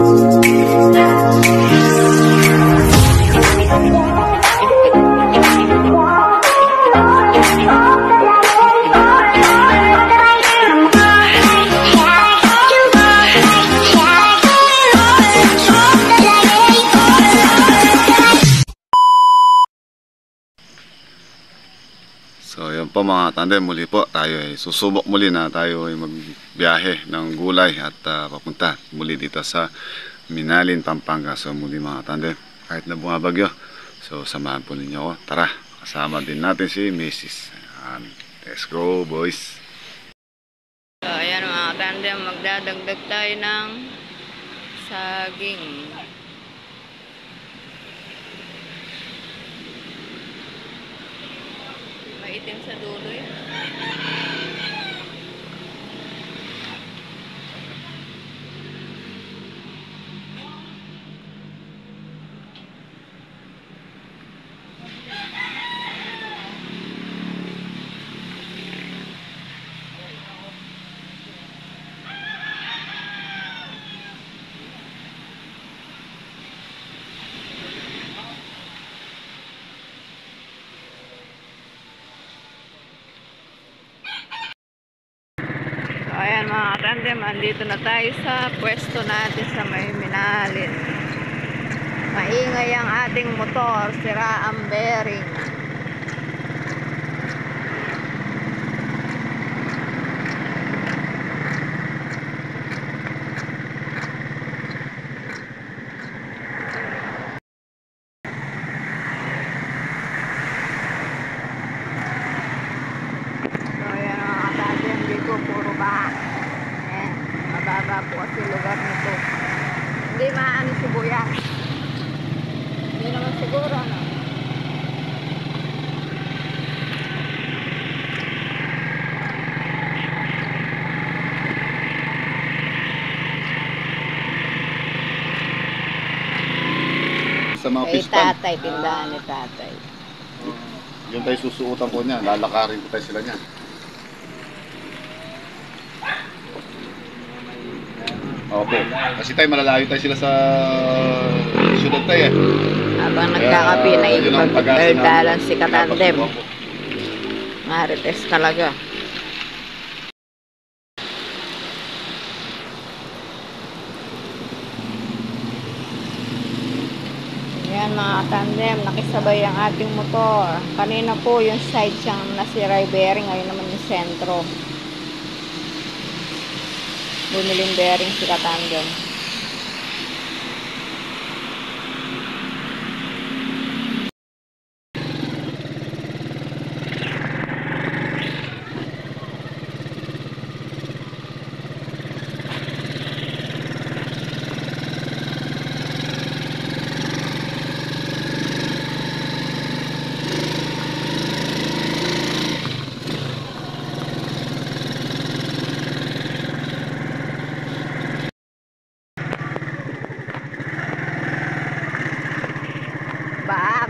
So yun po mga tandem, muli po tayo ay susubok muli na tayo ay magbiyahe ng gulay at papunta muli dito sa Minalin, Pampanga. So muli mga tandem, kahit na bumabagyo, so samahan po ninyo ako. Tara, kasama din natin si Mrs. Let's go boys. So ayan mga tandem, magdadagdag tayo ng saging. Maitim sa dulo eh. Ayan mga tandem, andito na tayo sa pwesto natin sa may Minalin. Maingay ang ating motor, sira ang bearing. Puro baha. Ayan, mababa po kasi lugar nito. Hindi maano sibuyas. Hindi naman siguro, no? Sa mga Ay, pispan. tatay, tindahan ni tatay. Yun tayo susuotan po niya, lalakarin ko tayo sila niya. Okay. Kasi tayo malalayo tayo sila sa syudad tayo eh. Habang nagkakapi na ipag-baldalan si katandem. Marites talaga. Ayan mga katandem, nakisabay ang ating motor. Kanina po yung side siyang nasira yung bearing, ngayon naman yung sentro. Bumiling bearing si katandem.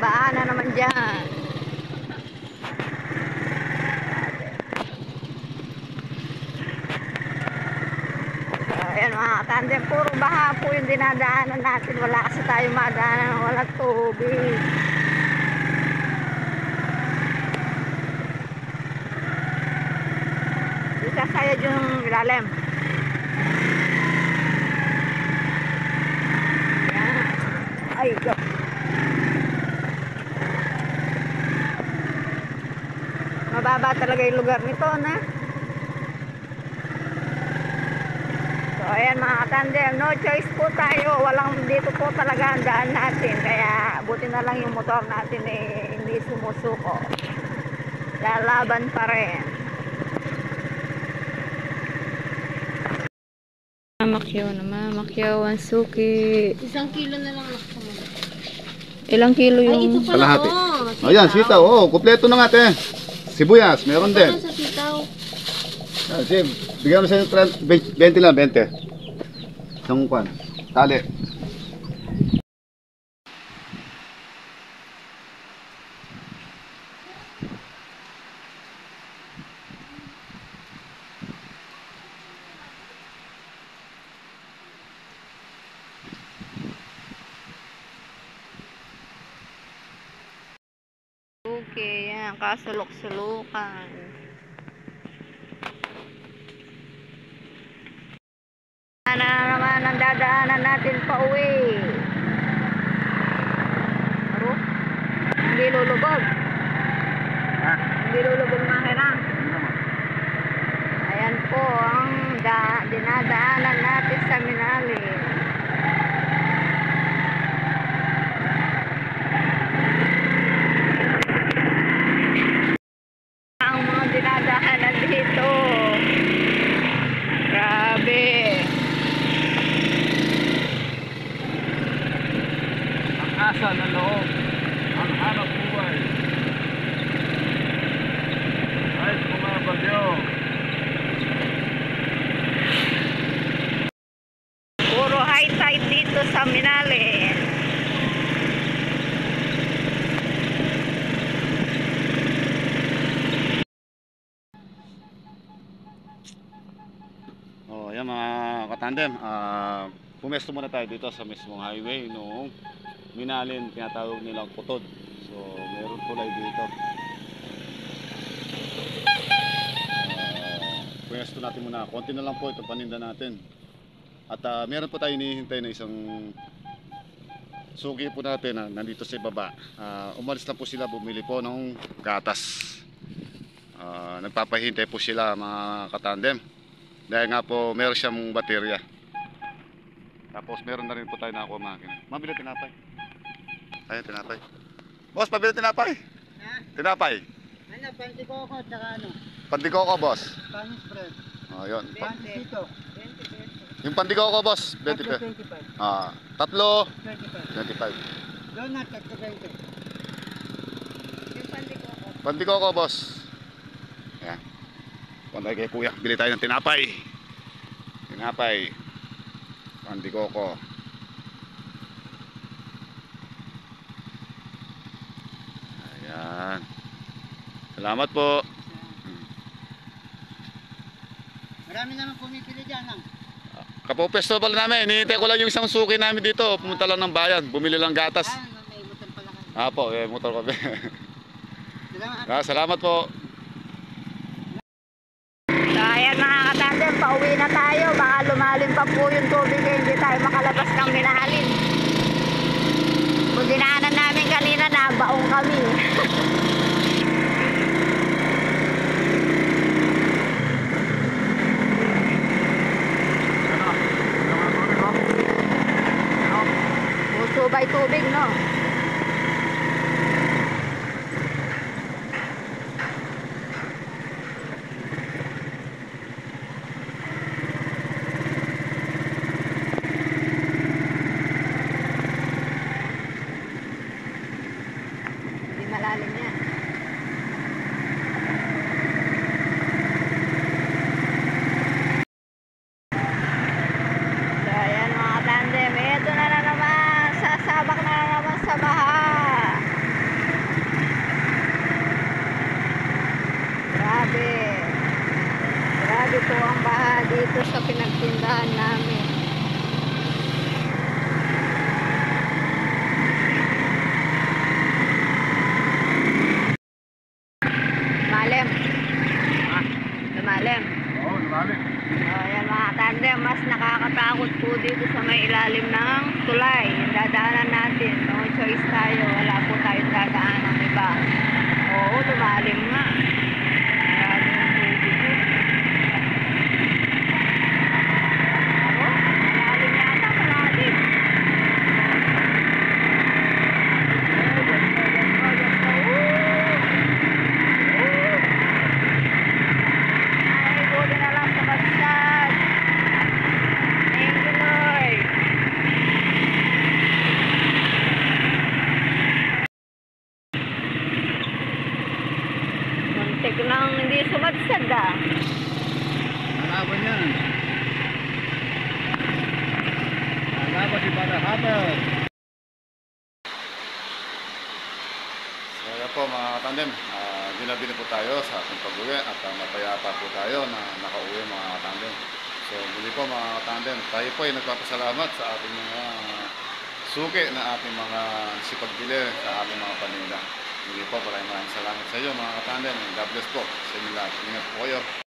Baa na naman dyan. Ayan mga tandem, puro baha po yung dinadaanan natin. Wala kasi tayo madaanan, wala tubig. Isa sayad yung ilalim. Ayan. Ay, go. Mababa talaga yung lugar nito, na. So, ayan mga katandem, no choice po tayo. Walang dito po talaga ang daan natin. Kaya, buti na lang yung motor natin eh, hindi sumusuko. Lalaban pa rin. Mamakyaw na, mamakyaw ang suki. 1 kilo na lang ako. Ilang kilo yung... Ay, ito pala. Kalahati. Ayan, sitaw. Oh, kumpleto na nga te. Sibuyas, meron din. Sa sitaw. Sige, bigyan mo sa 20 lang, 20. Isang kwan. Tali. Ayan, kasulok-sulukan. Ano naman ang dadaanan natin pa uwi. Aro? Hindi lulubog. Ha? Hindi lulubog makina. Ayan po ang dinadaanan natin sa Minalin. Ang mga dinadaanan dito. Grabe. Ang asa ng loob, ang hanap buhay. Ay, mga bagyo. Puro high tide dito sa Minalin. Oh, yan mga katandem, pumesto muna tayo dito sa mismong highway noong Minalin, tinatawag nilang Putod. So, meron tulay dito. Pumesto natin muna, konti na lang po ito paninda natin. At meron po tayo hinihintay na isang sugi po natin na nandito sa baba. Umalis na po sila, bumili po ng gatas. Nagpapahintay po sila mga katandem. Dahil nga po meron siyang baterya. Tapos meron na rin po tayo nakuha makina. Mabili tinapay. Ayun, tinapay. Boss, pabili tinapay. Ha? Tinapay. Ano, pantikoko at saka ano? Pandikoko, boss. Spanish bread. Oh, yun. Pantisito. 20 pesos. Yung pandikoko, boss. 20 Tatlo pe. 25. Tatlo. 25. 25. Donut, tatlo 20. Yung pandikoko. Pandikoko, boss. Yan. Punta kay kuya. Bili tayo ng tinapay. Tinapay. Pandikoko. Ayan. Salamat po. Marami naman pumipili dyan, ang. Kapo-pesto pala namin. Hinihintay ko lang yung isang suki namin dito. Pumunta lang ng bayan. Bumili lang gatas. May motor pala kayo. Apo, motor ko. Salamat. Salamat po. So, ayan mga katandem, pauwi na tayo. Baka lumalim pa po yung tubig kaya hindi tayo makalabas ng Minalin. Kung dinaanan namin kanina, nabaong kami. Musubay tubig, no? Hindi malalim yan. So, ayan mga tandem. Ito na naman. Sasabak na naman sa baha. Grabe. Grabe po ang baha dito sa pinagtindahan namin. Lumalim. Lumalim. Oo, lumalim. So, ayan mga tandem, mas nakakatakot po dito sa may ilalim ng tulay. Yung dadaanan natin, no choice tayo. Wala po tayong dadaanan ng iba. Oo, lumalim nga. Grabe yung tubig po. Oo, malalim yata, malalim. Ay, buti na lang sa bagsak. Thank you, Lord. Muntik lang hindi sumadsad ah. Nalaban yan. Nalaban si Bada Haber. So yan po mga katandem, ginabi na po tayo sa ating pag-uwi at mapayapa po tayo na nakauwi mga katandem. So muli po mga katandem, tayo po ay nagpapasalamat sa ating mga suki na ating mga sipagbili sa ating mga paninda. Muli po, maraming salamat sa iyo mga katandem. God bless po sa inyo lahat. Ingat po kayo.